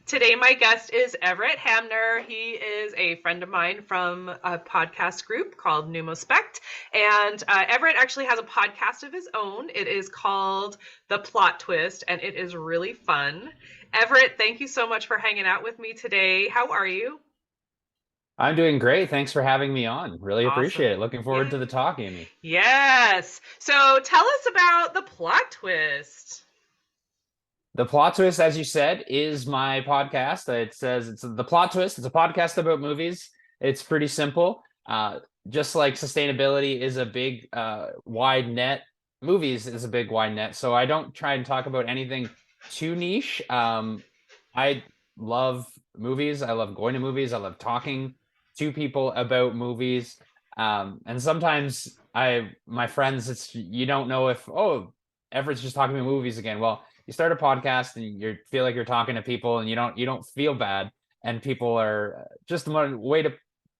Today, my guest is Everett Hanmer. He is a friend of mine from a podcast group called 𝗚𝗿𝗍𝘂𝘁. And Everett actually has a podcast of his own. It is called The Plot Twist, and it is really fun. Everett, thank you so much for hanging out with me today. How are you? I'm doing great. Thanks for having me on. Really Awesome. appreciate it. Looking forward Yeah. to the talk, Amy. Yes. So tell us about The Plot Twist. The Plot Twist, as you said, is my podcast. It says it's The Plot Twist. It's a podcast about movies. It's pretty simple. Just like sustainability is a big, wide net, movies is a big wide net. So I don't try and talk about anything too niche. I love movies. I love going to movies. I love talking to people about movies. And sometimes my friends, it's you don't know if, oh, Everett's just talking about movies again. Well, you start a podcast and you feel like you're talking to people and you don't feel bad, and people are just one way to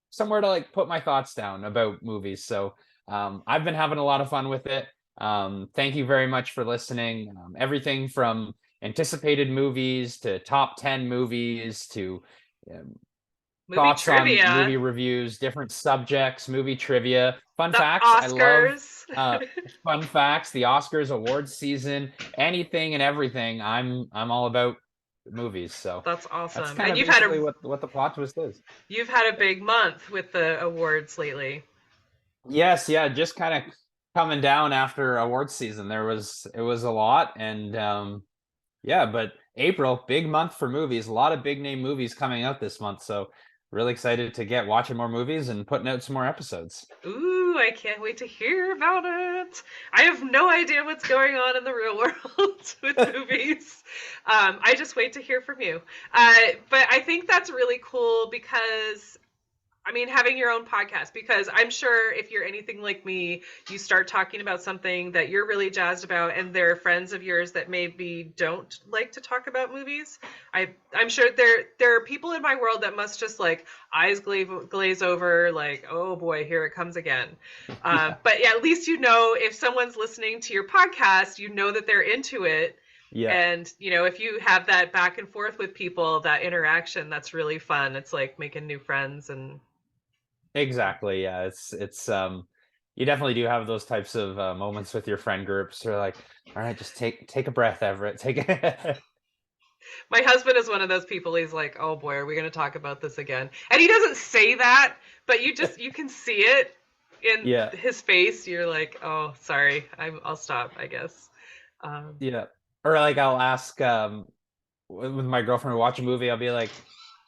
somewhere to like put my thoughts down about movies. So I've been having a lot of fun with it. Thank you very much for listening. Everything from anticipated movies to top 10 movies to um, Movie thoughts on trivia. movie reviews, different subjects, movie trivia, fun The facts. I love Oscars. uh, fun facts, the Oscars, awards season, anything and everything. I'm all about movies. So That's that's awesome. kind And of basically what the plot twist is. you've had a big month with the awards lately. Yes, yeah, just kind of coming down after awards season. It was a lot, and yeah, but April, big month for movies. A lot of big name movies coming out this month. So really excited to get watching more movies and putting out some more episodes. Ooh, I can't wait to hear about it. I have no idea what's going on in the real world with movies. I just wait to hear from you. But I think that's really cool because I mean, having your own podcast, because I'm sure if you're anything like me, you start talking about something that you're really jazzed about, and there are friends of yours that maybe don't like to talk about movies. I'm sure there are people in my world that must just like eyes glaze over, like, oh boy, here it comes again. Yeah. But yeah, at least you know if someone's listening to your podcast, you know that they're into it. Yeah. And, if you have that back and forth with people, that interaction, that's really fun. It's like making new friends and Exactly. Yeah. It's you definitely do have those types of moments with your friend groups. They're like, all right, just take a breath, Everett. Take it. my husband is one of those people. He's like, "Oh boy, are we going to talk about this again?" And he doesn't say that, but you can see it in Yeah. his face. You're like, "Oh, sorry. I'll stop, I guess." Um, Yeah. Or like I'll ask with my girlfriend we watch a movie, I'll be like,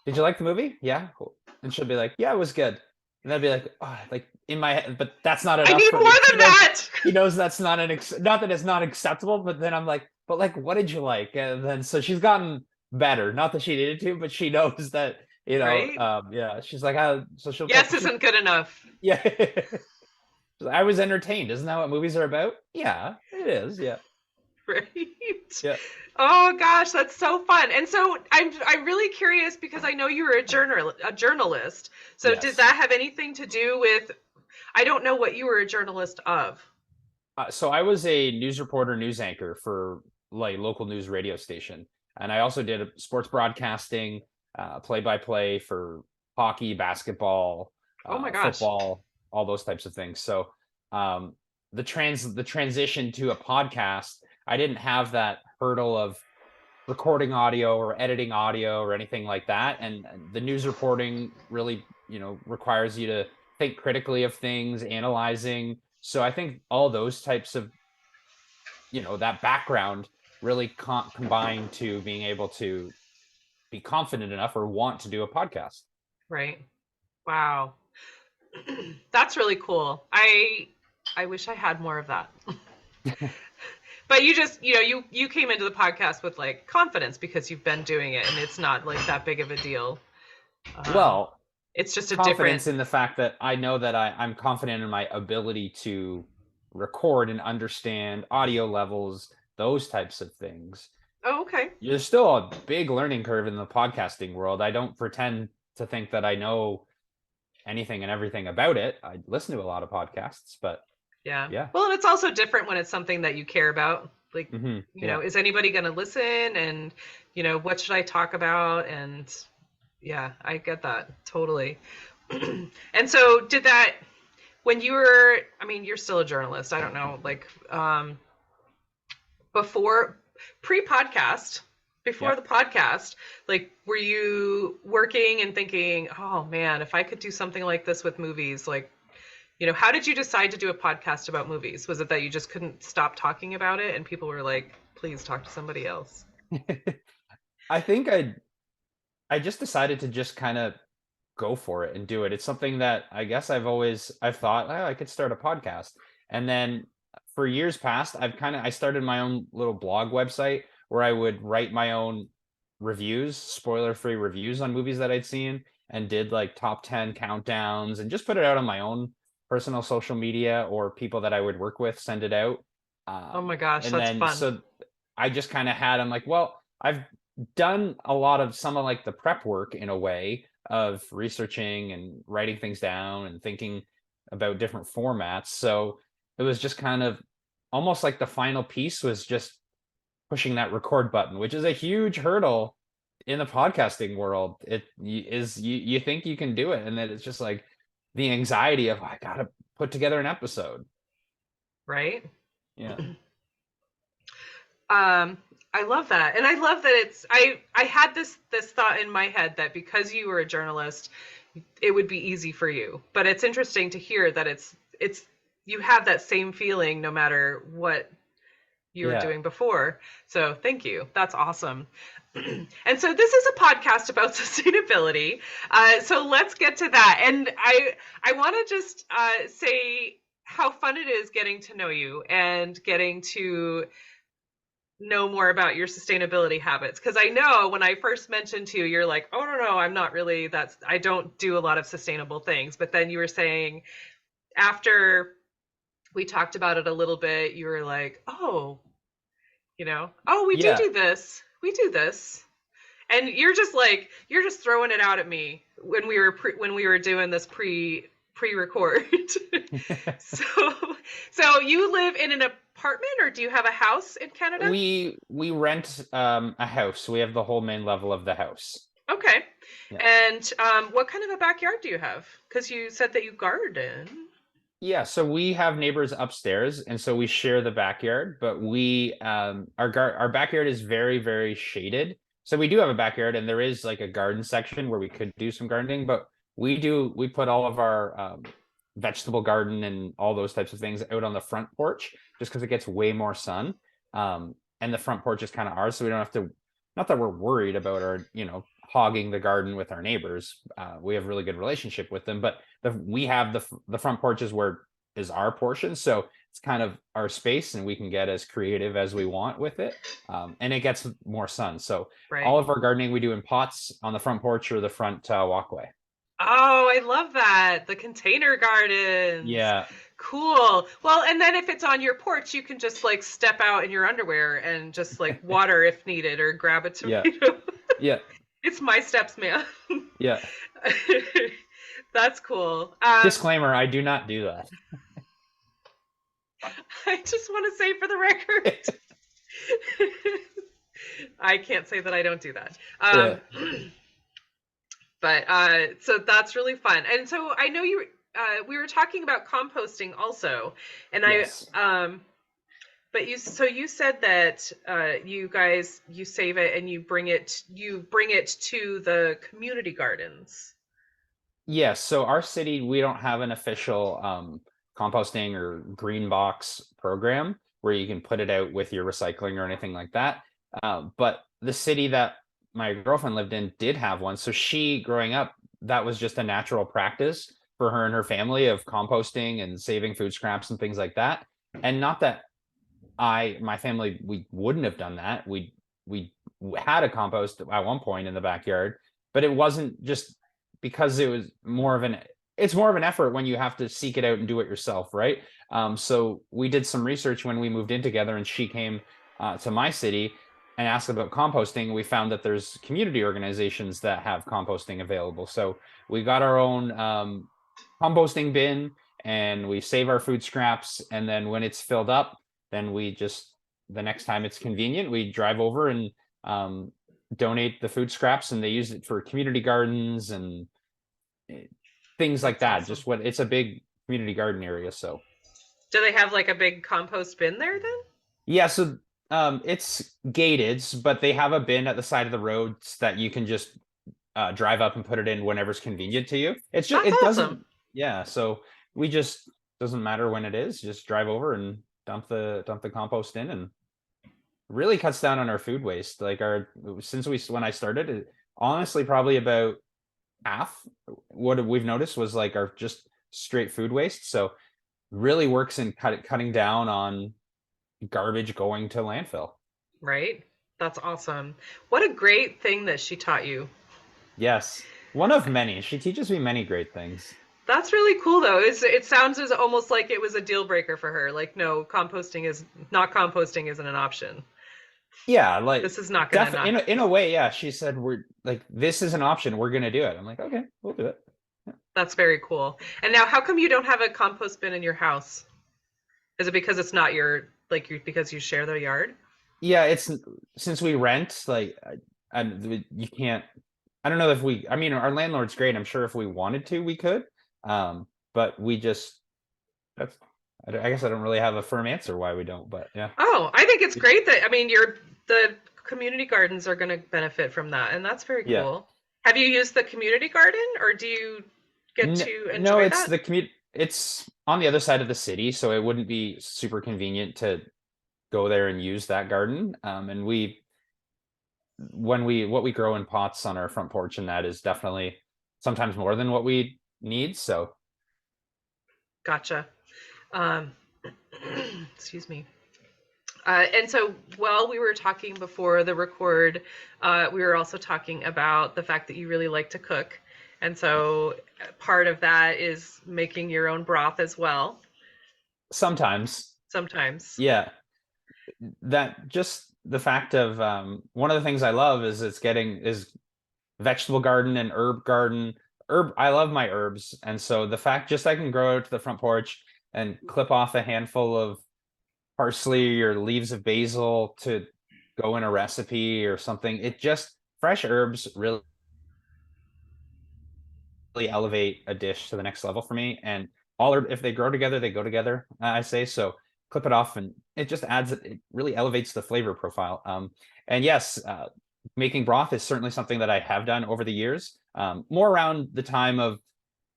"Did you like the movie?" "Yeah." "Cool." And she'll be like, "Yeah, it was good." And I'd be like, "Oh," like in my head, but that's not I enough need for more me. than that. She knows that's not not that it's not acceptable, but then I'm like, "But like, what did you like?" And then so she's gotten better. Not that she needed to, but she knows that, Right? yeah, she's like, so she'll Yes she isn't good enough. yeah. I was entertained. Isn't that what movies are about? Yeah, it is. Yeah. Right? Yeah. Oh gosh, that's so fun. And so I'm really curious because I know you were a journalist. So did Yes. that have anything to do with I don't know what you were a journalist of. So I was a news reporter, news anchor for like local news radio station, and I also did sports broadcasting, play-by-play for hockey, basketball, Oh my gosh. football, all those types of things. So um, the transition to a podcast, I didn't have that hurdle of recording audio or editing audio or anything like that. And the news reporting really, requires you to think critically of things, analyzing. So I think all those types of, that background really combined to being able to be confident enough or want to do a podcast. Right. Wow. That's really cool. I wish I had more of that. But you just, you came into the podcast with like confidence because you've been doing it and it's not like that big of a deal. Um, Well, it's just a different, confidence in the fact that I know that I'm confident in my ability to record and understand audio levels, those types of things. oh, okay. There's still a big learning curve in the podcasting world. I don't pretend to think that I know anything and everything about it. I listen to a lot of podcasts, but Yeah. yeah. Well, and it's also different when it's something that you care about. Like, Yeah. is anybody going to listen? And, what should I talk about? And yeah, I get that totally. And so did that when you were, I mean, you're still a journalist. I don't know, like, before, pre-podcast, before Yeah. the podcast, like, were you working and thinking, oh man, if I could do something like this with movies, like, how did you decide to do a podcast about movies? Was it that you just couldn't stop talking about it and people were like, please talk to somebody else? I think I just decided to just kind of go for it and do it. It's something that I guess I've thought, oh, I could start a podcast. And then for years past, I started my own little blog website where I would write my own reviews, spoiler-free reviews on movies that I'd seen, and did like top 10 countdowns and just put it out on my own personal social media, or people that I would work with send it out. Oh my gosh, And that's then fun. so I just kind of I'm like, well, I've done a lot of some of like the prep work in a way of researching and writing things down and thinking about different formats. So it was just kind of almost like the final piece was just pushing that record button, which is a huge hurdle in the podcasting world. You think you can do it, and then it's just like the anxiety of, I gotta put together an episode. Right? Yeah. I love that. And I love that I had this thought in my head that because you were a journalist, it would be easy for you. But it's interesting to hear that it's you have that same feeling no matter what you were Yeah. doing before. So thank you. That's awesome. And so this is a podcast about sustainability. So let's get to that. And I want to just say how fun it is getting to know you and getting to know more about your sustainability habits. Because I know when I first mentioned to you, you're like, oh, no, I'm not really, I don't do a lot of sustainable things. But then you were saying after we talked about it a little bit, you were like, oh, we Yeah. do this. We do this. And you're just throwing it out at me when we were doing this pre-record. So you live in an apartment, or do you have a house in Canada? We rent a house. We have the whole main level of the house. Okay. Yeah. And what kind of a backyard do you have? Because you said that you garden. Yeah, so we have neighbors upstairs, and so we share the backyard, but our backyard is very, very shaded. So we do have a backyard, and there is like a garden section where we could do some gardening, but we put all of our vegetable garden and all those types of things out on the front porch just because it gets way more sun. And the front porch is kind of ours, so we don't have to, not that we're worried about hogging the garden with our neighbors. We have a really good relationship with them, but we have the front porch is our portion, so it's kind of our space, and we can get as creative as we want with it, and it gets more sun. So Right. all of our gardening we do in pots on the front porch or the front walkway. Oh, I love that. The container gardens. Yeah. Cool. Well, and then if it's on your porch, you can just like step out in your underwear and just like water if needed, or grab a tomato. Yeah. It's my steps, man. Yeah. That's cool. Disclaimer, I do not do that. I just want to say for the record, I can't say that I don't do that. But so that's really fun. And so I know we were talking about composting also, and Yes. but you said that you guys, you save it and you bring it to the community gardens. Yes. So our city, we don't have an official composting or green box program where you can put it out with your recycling or anything like that. But the city that my girlfriend lived in did have one. So she, growing up, that was just a natural practice for her and her family of composting and saving food scraps and things like that. And not that my family, we wouldn't have done that. We had a compost at one point in the backyard, but it wasn't just because it was it's more of an effort when you have to seek it out and do it yourself, right? So we did some research when we moved in together, and she came to my city and asked about composting. We found that there's community organizations that have composting available. So we got our own composting bin, and we save our food scraps. And then when it's filled up, then we just the next time it's convenient, we drive over and donate the food scraps, and they use it for community gardens and things like That's that. awesome. Just what it's a big community garden area. So Do they have like a big compost bin there then? yeah, so it's gated, but they have a bin at the side of the roads that you can just drive up and put it in whenever's convenient to you. It's just That's it awesome. doesn't yeah, so we just doesn't matter when it is, just drive over and dump the compost in, and really cuts down on our food waste. Like our since we when I started, it, honestly probably about half what we've noticed was like our just straight food waste. So really works in cutting down on garbage going to landfill. Right? That's awesome. What a great thing that she taught you. Yes, one of many. She teaches me many great things. That's really cool though. It sounds as almost like it was a deal breaker for her. Like, no, composting isn't an option. Yeah, like This is not gonna not. in a way, yeah. She said we're like this is an option. We're gonna do it. I'm like, okay, we'll do it. That's very cool. And now, how come you don't have a compost bin in your house? Is it because it's not your like you because you share the yard? Yeah, it's since we rent, like, and you can't. I don't know if we. I mean, our landlord's great. I'm sure if we wanted to, we could. But we just that's. I guess I don't really have a firm answer why we don't. But yeah, Oh, I think it's great that I mean the community gardens are going to benefit from that, and that's very yeah. cool. Have you used the community garden, or do you get to No, enjoy it's that? the commute. It's on the other side of the city, so it wouldn't be super convenient to go there and use that garden. And we when we what we grow in pots on our front porch, and that is definitely sometimes more than what we need. So Gotcha. Um, excuse me. And so while we were talking before the record, we were also talking about the fact that you really like to cook. And so part of that is making your own broth as well, sometimes, sometimes. yeah, that just the fact of one of the things I love is vegetable garden and herb garden. I love my herbs, and so the fact just I can grow out to the front porch and clip off a handful of parsley or leaves of basil to go in a recipe or something. It just fresh herbs really elevate a dish to the next level for me. And if they grow together, they go together. I say so. Clip it off, and it just adds. It really elevates the flavor profile. And yes, making broth is certainly something that I have done over the years. More around the time of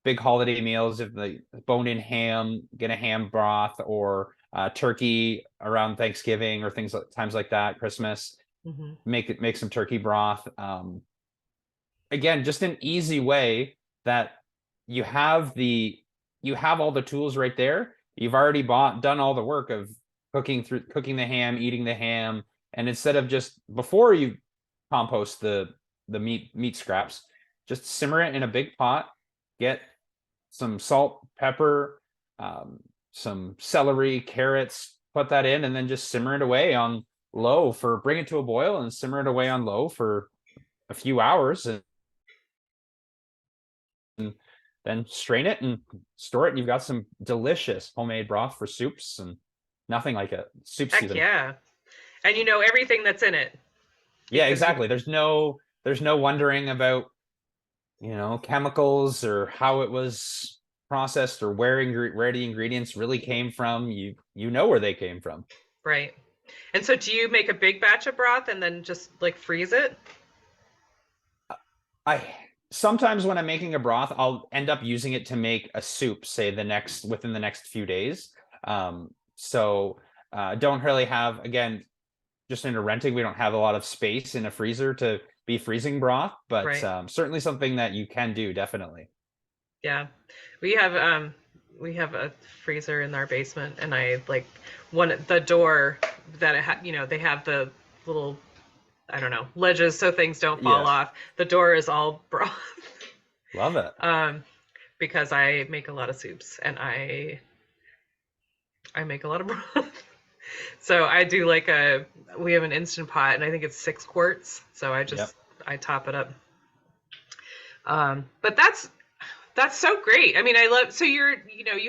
big holiday meals, if the bone-in ham, get a ham broth, or turkey around Thanksgiving or things like times like that, Christmas. Hmm. Make some turkey broth. Again, just an easy way that you have the you have all the tools right there. You've already done all the work of cooking the ham, eating the ham, and instead of just before you compost the meat scraps, just simmer it in a big pot, get some salt, pepper, some celery, carrots, put that in, and then just simmer it away on low for bring it to a boil and simmer it away on low for a few hours, and then strain it and store it, and you've got some delicious homemade broth for soups, and nothing like a soups Heck even. yeah. And you know everything that's in it Yeah, because you exactly. There's no wondering about, chemicals or how it was processed or where the ingredients really came from. You know where they came from. right. And so do you make a big batch of broth and then just like freeze it? I sometimes when I'm making a broth, I'll end up using it to make a soup, say within the next few days. So don't really have, again, just into renting, we don't have a lot of space in a freezer to be freezing broth, but Right. certainly something that you can do, definitely. Yeah. We have we have a freezer in our basement and I like one the door that they have the little I don't know, ledges so things don't fall Yeah, off. The door is all broth. love it. um because I make a lot of soups and I make a lot of broth. So I do like we have an instant pot and I think it's 6 quarts. So Yep. I top it up. But That's so great. I mean, I love, so you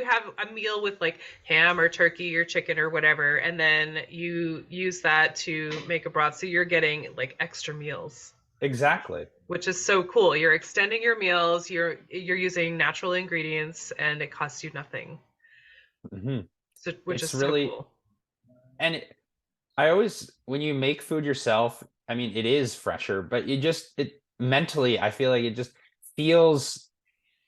have a meal with like ham or turkey or chicken or whatever, and then you use that to make a broth. So you're getting like extra meals, Exactly. which is so cool. You're extending your meals, you're using natural ingredients and it costs you nothing. Hmm. So, which is It's so really, cool. and I always, when you make food yourself, I mean, it is fresher, but it mentally, I feel like it just feels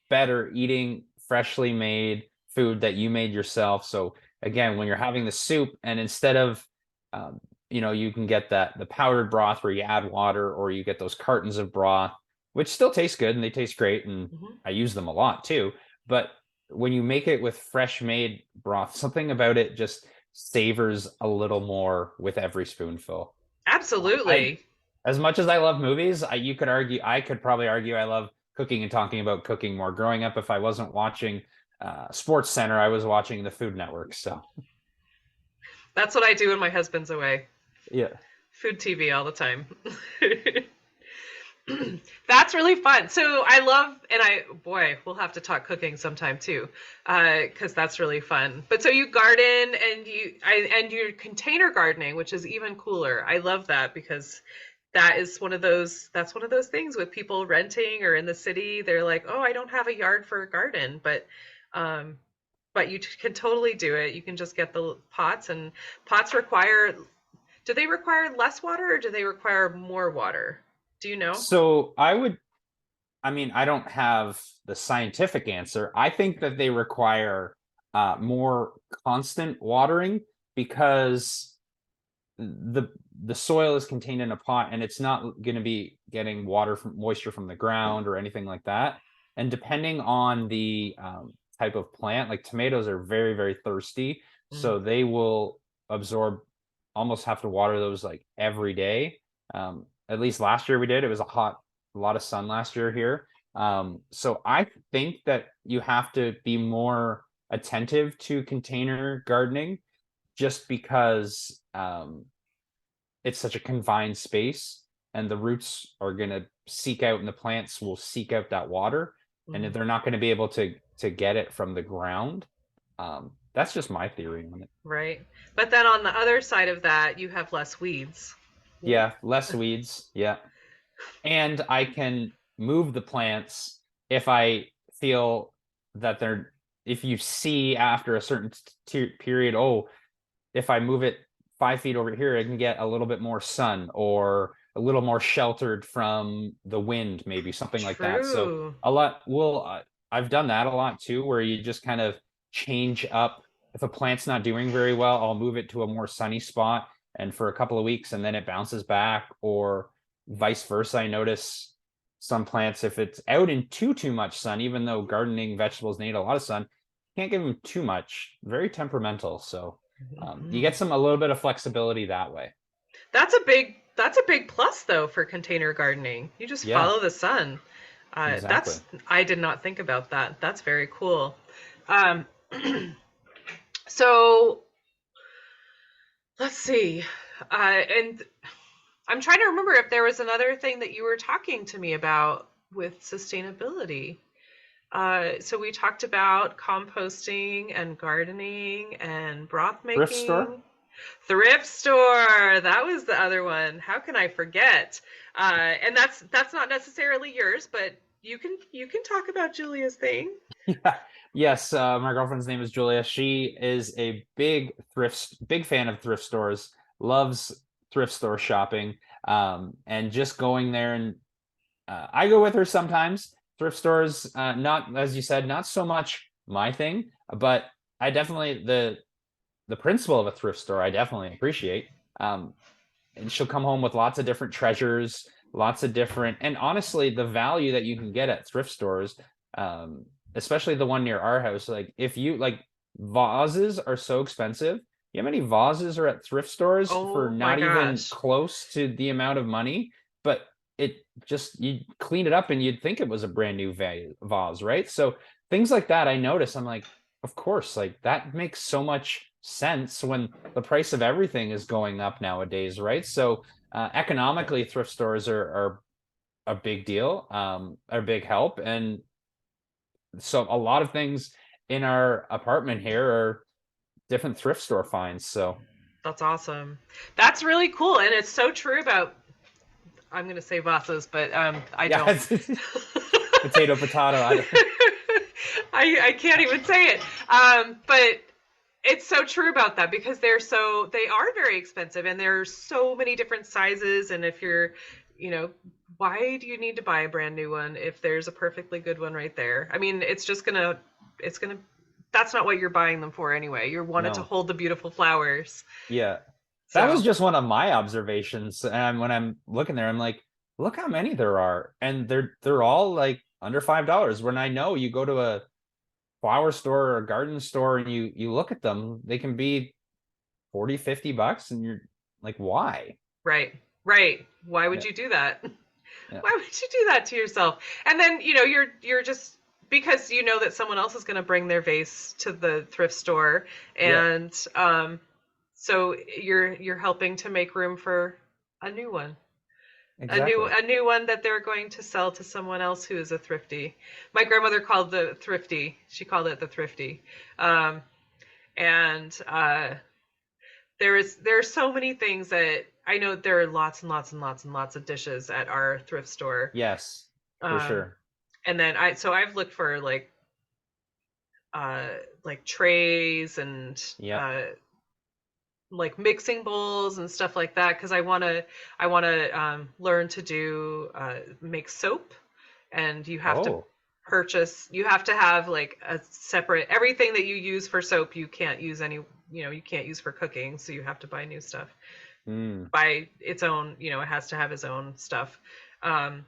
better eating freshly made food that you made yourself. So again, when you're having the soup, and instead of, um, you can get the powdered broth where you add water, or you get those cartons of broth, which still taste good and they taste great, and Hmm. I use them a lot too. But when you make it with fresh made broth, something about it just savors a little more with every spoonful. I Absolutely. As much as I love movies, I could probably argue I love cooking and talking about cooking more. Growing up, if I wasn't watching Sports Center, I was watching the Food Network. So That's what I do when my husband's away. yeah. Food TV all the time. That's really fun. So I love, and boy, we'll have to talk cooking sometime too, because that's really fun. But so you garden and and you're container gardening, which is even cooler. I love that because that's one of those things with people renting or in the city. They're like, oh, I don't have a yard for a garden, um, but you can totally do it. You can just get the pots, and pots require. Do they require less water or do they require more water? Do you know? So I mean, I don't have the scientific answer. I think that they require more constant watering, because the the soil is contained in a pot, and it's not going to be getting moisture from the ground or anything like that. And depending on the type of plant, like tomatoes are very, very thirsty, Mm. so they will absorb, almost have to water those like every day. At least last year we did. It was a lot of sun last year here. So I think that you have to be more attentive to container gardening, just because it's such a confined space, and the roots are going to seek out, and the plants will seek out that water, and Mm. they're not going to be able to get it from the ground. That's just my theory on it. Right. But then on the other side of that, you have less weeds. Yeah, less weeds. Yeah, and I can move the plants if I feel that they're. If you see after a certain period, oh, if I move it 5 feet over here, I can get a little bit more sun, or a little more sheltered from the wind, maybe something like that. So True. a lot will, I've done that a lot too, where you just kind of change up. If a plant's not doing very well, I'll move it to a more sunny spot, and for a couple of weeks, and then it bounces back, or vice versa. I notice some plants, if it's out in too much sun, even though gardening vegetables need a lot of sun, can't give them too much. Very temperamental. So you Mhm. get a little bit of flexibility that way. That's a big plus though for container gardening. You just Yeah, follow the sun. exactly. That's I did not think about that. That's very cool. Um, so let's see. And I'm trying to remember if there was another thing that you were talking to me about with sustainability. So we talked about composting and gardening and broth Thrift store. making. Thrift store. That was the other one. How can I forget? And that's not necessarily yours, but you can talk about Julia's thing. Yeah. Yes, my girlfriend's name is Julia. She is a big fan of thrift stores, loves thrift store shopping, and just going there. And I go with her sometimes. Thrift stores, not, as you said, not so much my thing, but I definitely, the principle of a thrift store, I definitely appreciate. Um, and she'll come home with lots of different treasures, lots of different, and honestly, the value that you can get at thrift stores, um, especially the one near our house, like if you like, vases are so expensive. You know how many vases are at thrift stores for Oh my not even gosh. close to the amount of money? But it just, you clean it up and you'd think it was a brand new vase, right? So things like that, I notice. I'm like, of course, like that makes so much sense when the price of everything is going up nowadays, right? So economically, thrift stores are a big deal, are a big help. And so a lot of things in our apartment here are different thrift store finds. So That's awesome. That's really cool, and it's so true about. I'm going to say vases, but I yeah, don't. potato, potato. I don't, I can't even say it. But it's so true about that because they are very expensive, and there's so many different sizes. And if you're, you know, why do you need to buy a brand new one if there's a perfectly good one right there? I mean, it's gonna. That's not what you're buying them for anyway. You wanted to no. hold the beautiful flowers. Yeah. That was So just one of my observations. And when I'm looking there, I'm like, look how many there are. And they're all like under $5. When I know you go to a flower store or a garden store and you look at them, they can be 40, $50, and you're like, why? right, right. Why would Yeah. you do that? Yeah. Why would you do that to yourself? And then, you're just because you know that someone else is going to bring their vase to the thrift store, Yeah. and so you're helping to make room for a new one. Exactly. A new one that they're going to sell to someone else who is a thrifty. My grandmother called the thrifty. She called it the thrifty. Um, and there are so many things that I know there are lots and lots and lots and lots of dishes at our thrift store. Yes, for Um, sure. and then I've looked for uh like trays and Yeah. like mixing bowls and stuff like that because I want to learn to do make soap, and Oh, you have to have like a separate everything that you use for soap you can't use you can't use for cooking, so you have to buy new stuff, mm, buy its own, it has to have its own stuff. um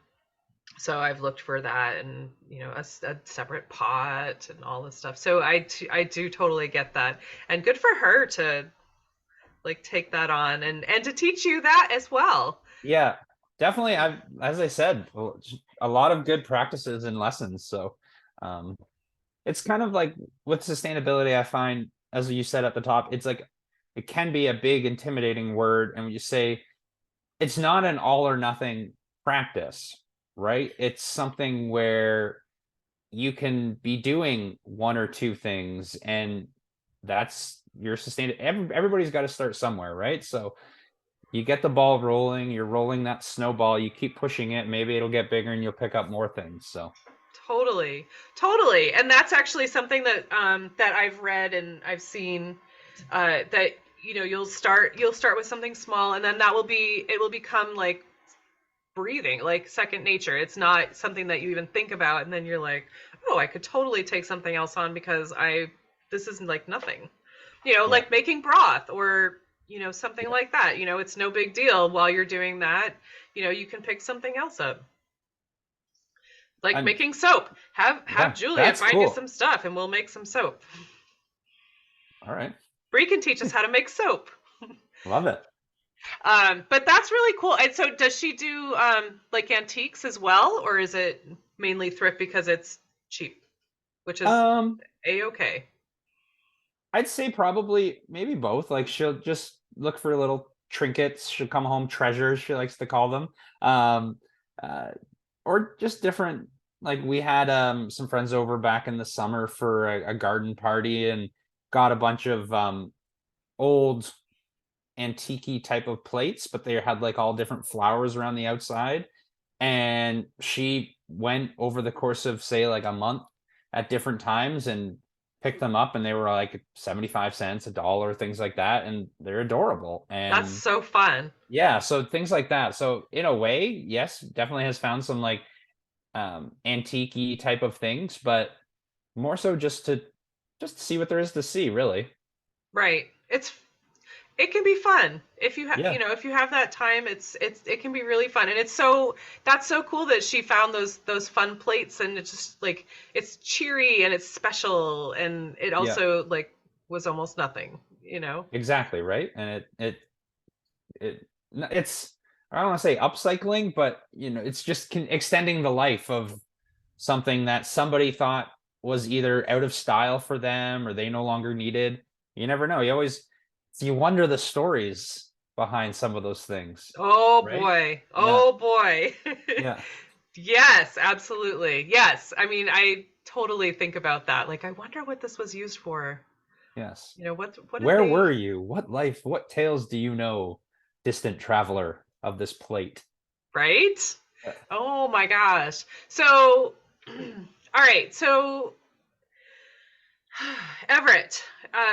so I've looked for that, and a separate pot and all this stuff, so I do totally get that, and good for her to like take that on and to teach you that as well. yeah. Definitely. As I said, a lot of good practices and lessons. So, um, it's kind of like with sustainability, I find, as you said at the top, it's like it can be a big intimidating word. And when you say it's not an all or nothing practice, right? It's something where you can be doing one or two things, and that's your everybody's got to start somewhere, right? So you get the ball rolling, you're rolling that snowball, you keep pushing it, maybe it'll get bigger and you'll pick up more things. So Totally, totally, and that's actually something that I've read and I've seen, that you'll start with something small, and then it will become like breathing, like second nature. It's not something that you even think about, and then you're like, oh, I could totally take something else on because I this is like nothing. yeah. Like making broth or something Yeah. like that. It's no big deal while you're doing that. You can pick something else up. Like And making soap. Have yeah, Julia that's find you cool. some stuff and we'll make some soap. All right. Bree can teach us how to make soap. Love it. But that's really cool. And so does she do like antiques as well, or is it mainly thrift because it's cheap, which is Um, a-okay? I'd say probably maybe both. Like she'll just look for little trinkets. She'll come home treasures, she likes to call them. Um, uh, or just different. Like we had some friends over back in the summer for a garden party and got a bunch of old antique type of plates, but they had like all different flowers around the outside. And she went over the course of say like a month at different times and picked them up, and they were like 75 cents, $1, things like that, and they're adorable. That's And so fun. yeah, so things like that. So in a way, yes, definitely has found some like antique type of things, but more so just to see what there is to see, really. Right. It can be fun if Yeah. if you have that time. It can be really fun, and that's so cool that she found those fun plates, and it's just like it's cheery and it's special, and it Yeah. also like was almost nothing. Exactly, right? And it's, I don't want to say upcycling, but it's just extending the life of something that somebody thought was either out of style for them or they no longer needed. You never know. You wonder the stories behind some of those things, Oh right? boy. Yeah. Oh boy. Yeah. Yes, absolutely. Yes. I mean, I totally think about that. Like, I wonder what this was used for. Yes. You know, what did Where they, were you? What life? What tales do you know, distant traveler of this plate? right? Oh my gosh. So, all right. So, Everett,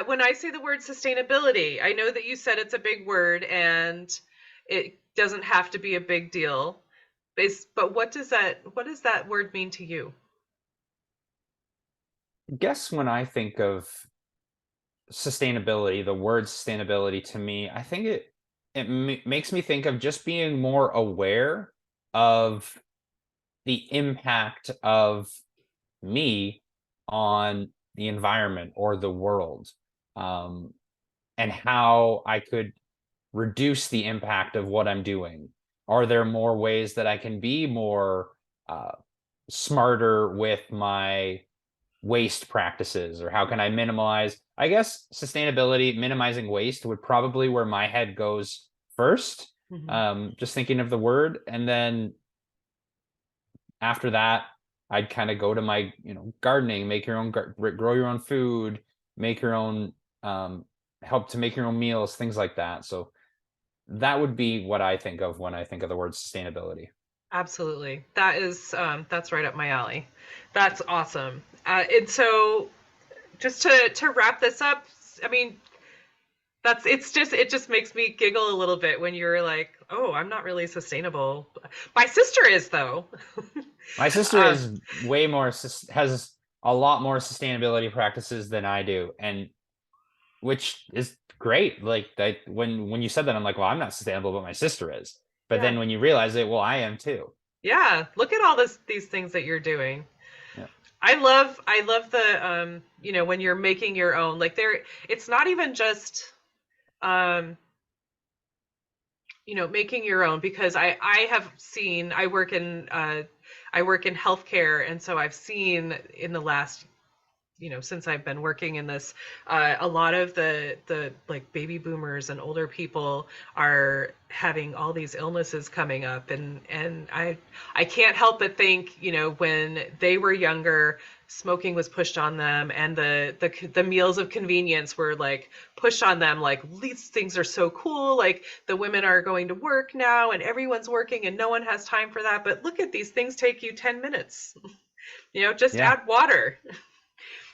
when I say the word sustainability, I know that you said it's a big word and it doesn't have to be a big deal. But what does that word mean to you? Guess when I think of sustainability, the word sustainability to me, I think makes me think of just being more aware of the impact of me on the environment or the world, um, and how I could reduce the impact of what I'm doing. Are there more ways that I can be more uh, smarter with my waste practices, or how can I minimize? I guess sustainability, minimizing waste would probably where my head goes first. Hmm. Just thinking of the word, and then after that, I'd kind of go to my, gardening, make your own, grow your own food, make your own, um, help to make your own meals, things like that. So that would be what I think of when I think of the word sustainability. Absolutely. That's right up my alley. That's awesome. And so just to wrap this up, I mean, it just makes me giggle a little bit when you're like, "Oh, I'm not really sustainable." My sister is though. My sister um, is way more has a lot more sustainability practices than I do, and which is great. Like when you said that, I'm like, well, I'm not sustainable, but my sister is. But yeah. then when you realize it, well, I am too. Yeah, look at all these things that you're doing. Yeah. I love the when you're making your own, like there it's not even just um making your own, because I have seen, I work in healthcare, and so I've seen in the last, since I've been working in this, a lot of the like baby boomers and older people are having all these illnesses coming up, and I can't help but think, when they were younger, smoking was pushed on them, and the meals of convenience were like pushed on them, like these things are so cool, like the women are going to work now and everyone's working and no one has time for that, but look at these things take you 10 minutes, just Yeah, add water,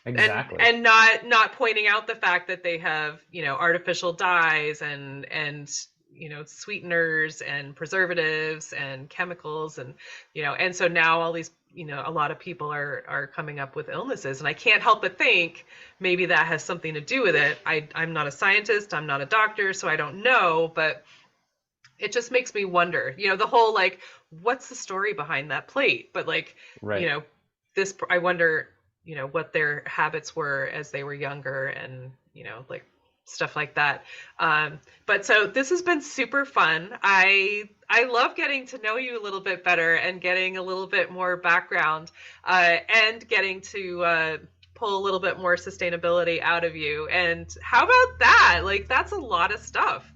exactly. and not pointing out the fact that they have, artificial dyes and sweeteners and preservatives and chemicals, and and so now all these, a lot of people are coming up with illnesses, and I can't help but think maybe that has something to do with it. I'm not a scientist, I'm not a doctor, so I don't know, but it just makes me wonder, the whole like, what's the story behind that plate? But like, you Right. know, I wonder, what their habits were as they were younger, and, like stuff like that. But so this has been super fun. I love getting to know you a little bit better and getting a little bit more background, and getting to pull a little bit more sustainability out of you. And how about that? Like, that's a lot of stuff.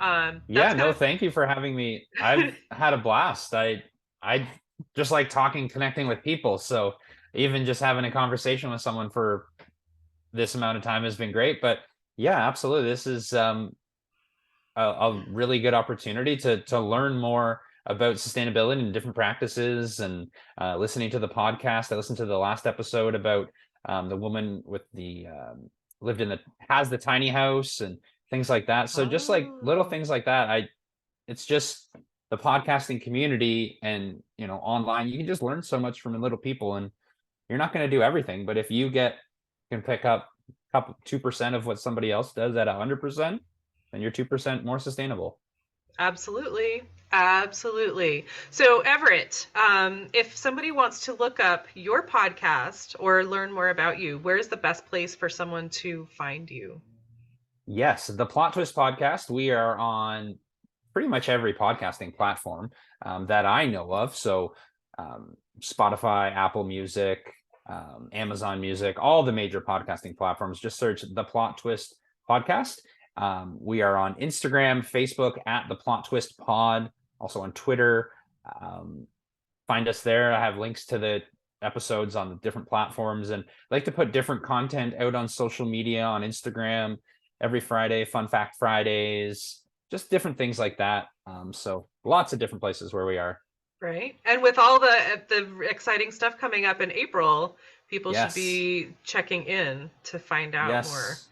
Yeah, That's no, kind thank you for having me. I've of had a blast. I just like talking, connecting with people. So even just having a conversation with someone for this amount of time has been great. But yeah, absolutely. This is a really good opportunity to learn more about sustainability and different practices, and listening to the podcast. I listened to the last episode about the woman with the lived in the has the tiny house and things like that. So just like little oh, things like that. It's just the podcasting community, and online, you can just learn so much from little people, and you're not going to do everything, but if you can pick up a couple 2% of what somebody else does at 100%, then you're 2% more sustainable. absolutely. Absolutely. So, Everett, if somebody wants to look up your podcast or learn more about you, where's the best place for someone to find you? Yes, the Plot Twist podcast. We are on pretty much every podcasting platform that I know of. So Spotify, Apple Music, Amazon Music, all the major podcasting platforms. Just search the Plot Twist podcast. We are on Instagram, Facebook at the Plot Twist Pod, also on Twitter. Um, Find us there. I have links to the episodes on the different platforms, and I like to put different content out on social media, on Instagram every Friday, Fun Fact Fridays, just different things like that. So lots of different places where we are. Right. And with all the exciting stuff coming up in April, people should Yes. be checking in to find out more. Yes.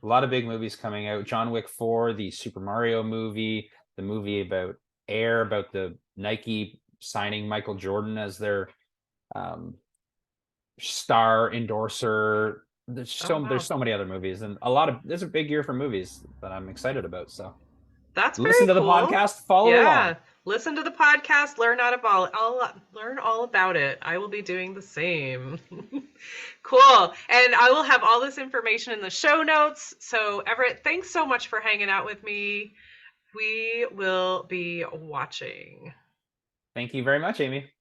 A lot of big movies coming out. John Wick 4, the Super Mario movie, the movie about Air, about the Nike signing Michael Jordan as their star endorser. Oh There's wow. so many other movies, and there's a big year for movies that I'm excited about. So That's listen very to the cool. podcast, follow Yeah. along. Listen to the podcast, learn out about I'll learn all about it. I will be doing the same. Cool. And I will have all this information in the show notes. So Everett, thanks so much for hanging out with me. We will be watching. Thank you very much, Amy.